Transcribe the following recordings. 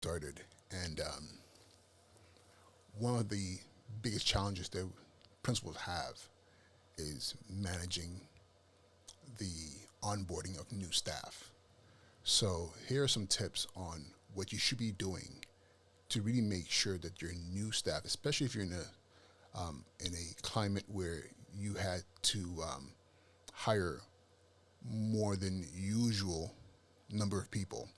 started. And one of the biggest challenges that principals have is managing the onboarding of new staff. So here are some tips on what you should be doing to really make sure that your new staff, especially if you're in a climate where you had to hire more than usual number of people.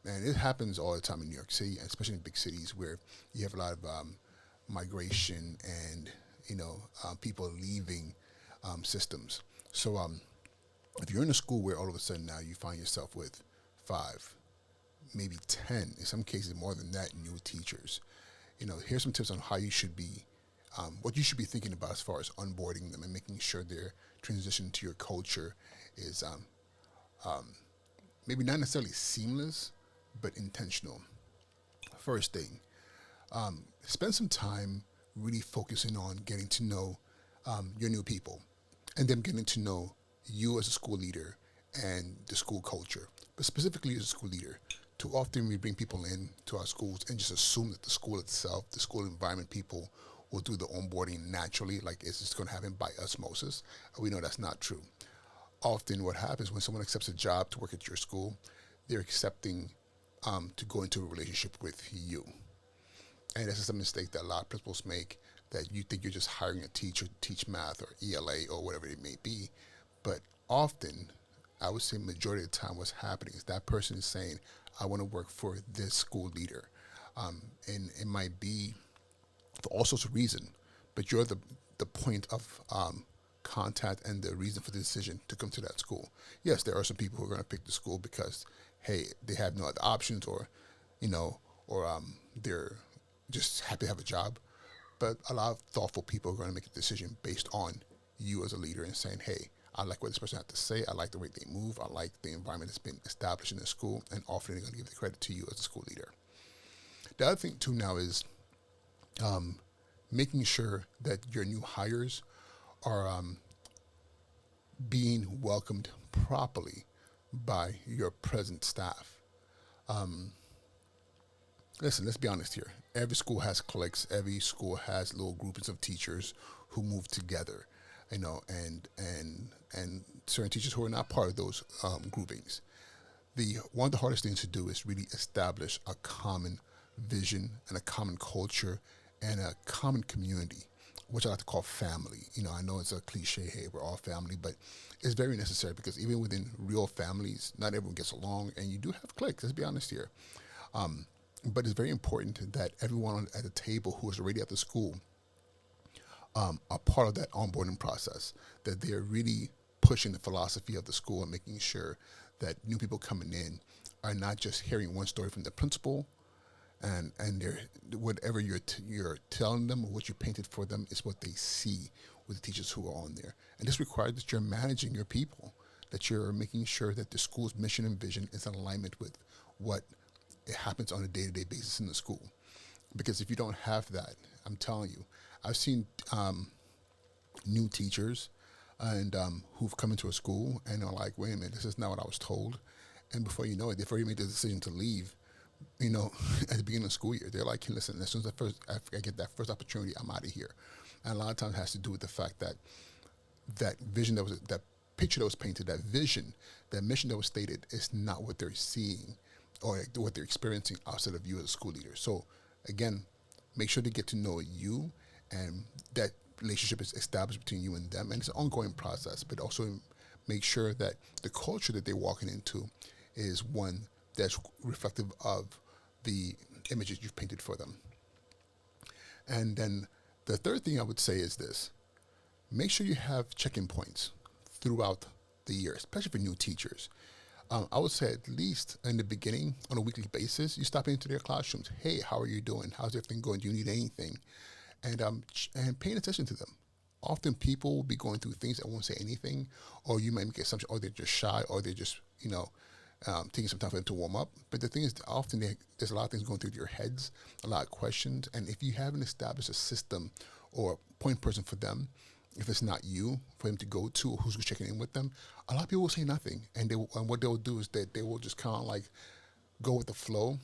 And it happens all the time in New York City, especially in big cities where you have a lot of migration and people leaving systems. So if you're in a school where all of a sudden now you find yourself with five, maybe 10, in some cases more than that, new teachers, here's some tips on how you should be, what you should be thinking about as far as onboarding them and making sure their transition to your culture is maybe not necessarily seamless, but intentional. First thing, spend some time really focusing on getting to know your new people and them getting to know you as a school leader and the school culture, but specifically as a school leader. Too often we bring people in to our schools and just assume that the school itself, the school environment, people will do the onboarding naturally, like it's just going to happen by osmosis. We know that's not true. Often what happens when someone accepts a job to work at your school, they're accepting to go into a relationship with you. And this is a mistake that a lot of principals make, that you think you're just hiring a teacher to teach math or ELA or whatever it may be. But often, I would say majority of the time what's happening is that person is saying, I want to work for this school leader. And it might be for all sorts of reasons, but you're the point of contact and the reason for the decision to come to that school. Yes, there are some people who are going to pick the school because, hey, they have no other options, or, they're just happy to have a job. But a lot of thoughtful people are going to make a decision based on you as a leader and saying, hey, I like what this person has to say. I like the way they move. I like the environment that's been established in the school. And often they're going to give the credit to you as a school leader. The other thing, too, now is making sure that your new hires are being welcomed properly by your present staff. Listen, let's be honest here. Every school has cliques. Every school has little groupings of teachers who move together, and certain teachers who are not part of those groupings. The one of the hardest things to do is really establish a common vision and a common culture and a common community, which I like to call family. I know it's a cliche, hey, we're all family, but it's very necessary because even within real families, not everyone gets along, and you do have cliques. Let's be honest here. But it's very important that everyone at the table who is already at the school are part of that onboarding process, that they're really pushing the philosophy of the school and making sure that new people coming in are not just hearing one story from the principal, and they're whatever you're telling them or what you painted for them is what they see with the teachers who are on there. And this requires that you're managing your people, that you're making sure that the school's mission and vision is in alignment with what it happens on a day-to-day basis in the school. Because if you don't have that, I'm telling you, I've seen new teachers and who've come into a school and are like, wait a minute, this is not what I was told. And before you know it, they've already made the decision to leave, at the beginning of the school year. They're like, hey, listen, as soon as I get that first opportunity, I'm out of here. And a lot of times it has to do with the fact that that vision that picture that was painted, that vision, that mission that was stated is not what they're seeing or what they're experiencing outside of you as a school leader. So again, make sure to get to know you, and that relationship is established between you and them. And it's an ongoing process, but also make sure that the culture that they're walking into is one that's reflective of the images you've painted for them. And then the third thing I would say is this: make sure you have check-in points throughout the year, especially for new teachers. I would say at least in the beginning, on a weekly basis, you stop into their classrooms. Hey, how are you doing? How's everything going? Do you need anything? And paying attention to them. Often people will be going through things that won't say anything, or you might make an assumption, or they're just shy, or they're just taking some time for them to warm up. But the thing is, often there's a lot of things going through your heads, a lot of questions, and if you haven't established a system or a point person for them, if it's not you, for them to go to, or who's checking in with them, a lot of people will say nothing, and what they'll do is that they will just kind of like go with the flow,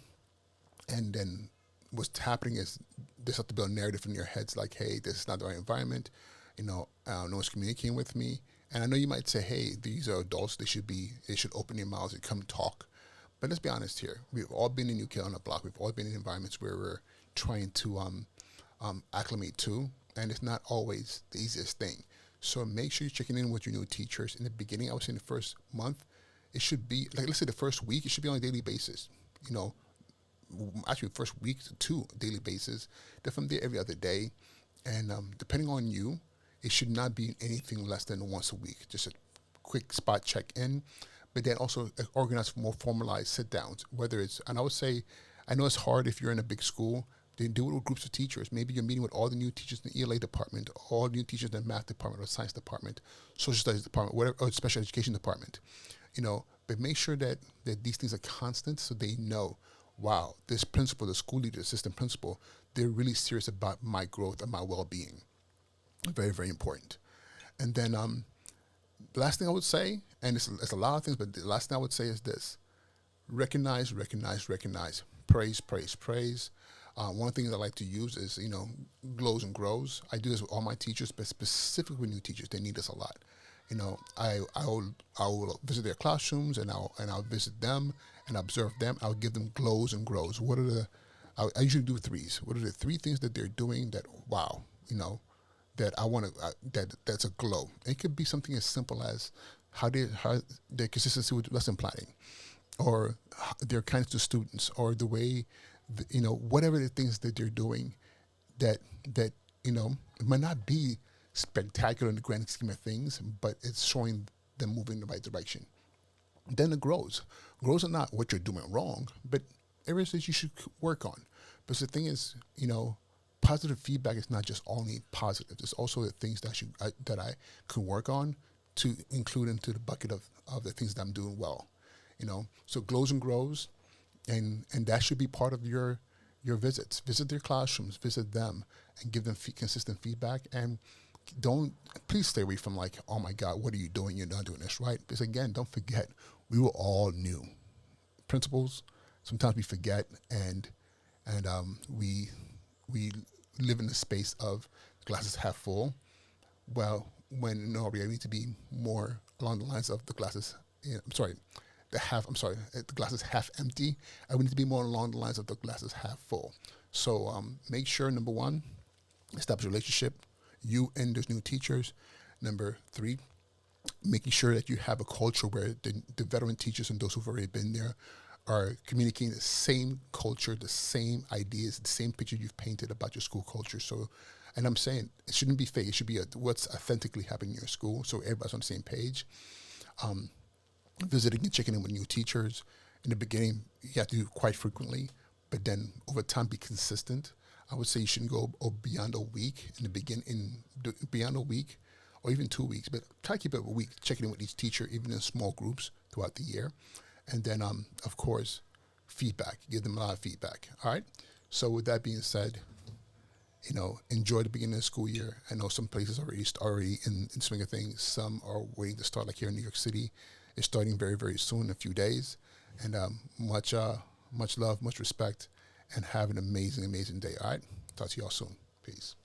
And then what's happening is they start to build a narrative in your heads like, hey, this is not the right environment. No one's communicating with me. And I know you might say, hey, these are adults. They should open their mouths and come talk. But let's be honest here. We've all been in New Kid on the block. We've all been in environments where we're trying to acclimate to, and it's not always the easiest thing. So make sure you're checking in with your new teachers. In the beginning, I would say in the first month, it should be, like, let's say the first week, it should be on a daily basis. You know, actually first week to two daily basis. Then from there every other day, and depending on you, it should not be anything less than once a week. Just a quick spot check in, but then also organize more formalized sit downs. Whether it's, and I would say, I know it's hard if you're in a big school. Then do it with groups of teachers. Maybe you're meeting with all the new teachers in the ELA department, all the new teachers in the math department or science department, social studies department, whatever, or special education department. But make sure that these things are constant so they know, wow, this principal, the school leader, assistant principal, they're really serious about my growth and my well-being. Very, very important. And then the last thing I would say, and it's a lot of things, but the last thing I would say is this: recognize, recognize, recognize. Praise, praise, praise. One thing I like to use is, glows and grows. I do this with all my teachers, but specifically with new teachers, they need this a lot. I will visit their classrooms, and I'll visit them and observe them. I'll give them glows and grows. I usually do threes. What are the three things that they're doing that, wow, that I want to, that's a glow. It could be something as simple as how their consistency with lesson planning, or their kindness to students, or the way, whatever the things that they're doing that it might not be spectacular in the grand scheme of things, but it's showing them moving in the right direction. Then it grows. Grows are not what you're doing wrong, but areas that you should work on. But the thing is, positive feedback is not just only positive. There's also the things that I could work on to include into the bucket of the things that I'm doing well. So glows and grows, and that should be part of your visits. Visit their classrooms, visit them, and give them consistent feedback. And please stay away from like, oh my God, what are you doing? You're not doing this right. Because again, don't forget, we were all new. Principals, sometimes we forget, and we live in the space of glasses half full. Well, when in all reality, we need to be more along the lines of the glasses. The glasses half empty. And we need to be more along the lines of the glasses half full. So make sure, number one, establish a relationship, you and those new teachers. Number three, making sure that you have a culture where the veteran teachers and those who've already been there are communicating the same culture, the same ideas, the same picture you've painted about your school culture. So, and I'm saying it shouldn't be fake. It should be what's authentically happening in your school, so everybody's on the same page. Visiting and checking in with new teachers. In the beginning, you have to do it quite frequently, but then over time, be consistent. I would say you shouldn't go beyond a week in the beyond a week, or even 2 weeks, but try to keep it a week, checking in with each teacher, even in small groups throughout the year. And then, of course, feedback. Give them a lot of feedback. All right. So with that being said, enjoy the beginning of the school year. I know some places already in swing of things. Some are waiting to start, like here in New York City. It's starting very, very soon, in a few days. And much love, much respect, and have an amazing, amazing day. All right. Talk to y'all soon. Peace.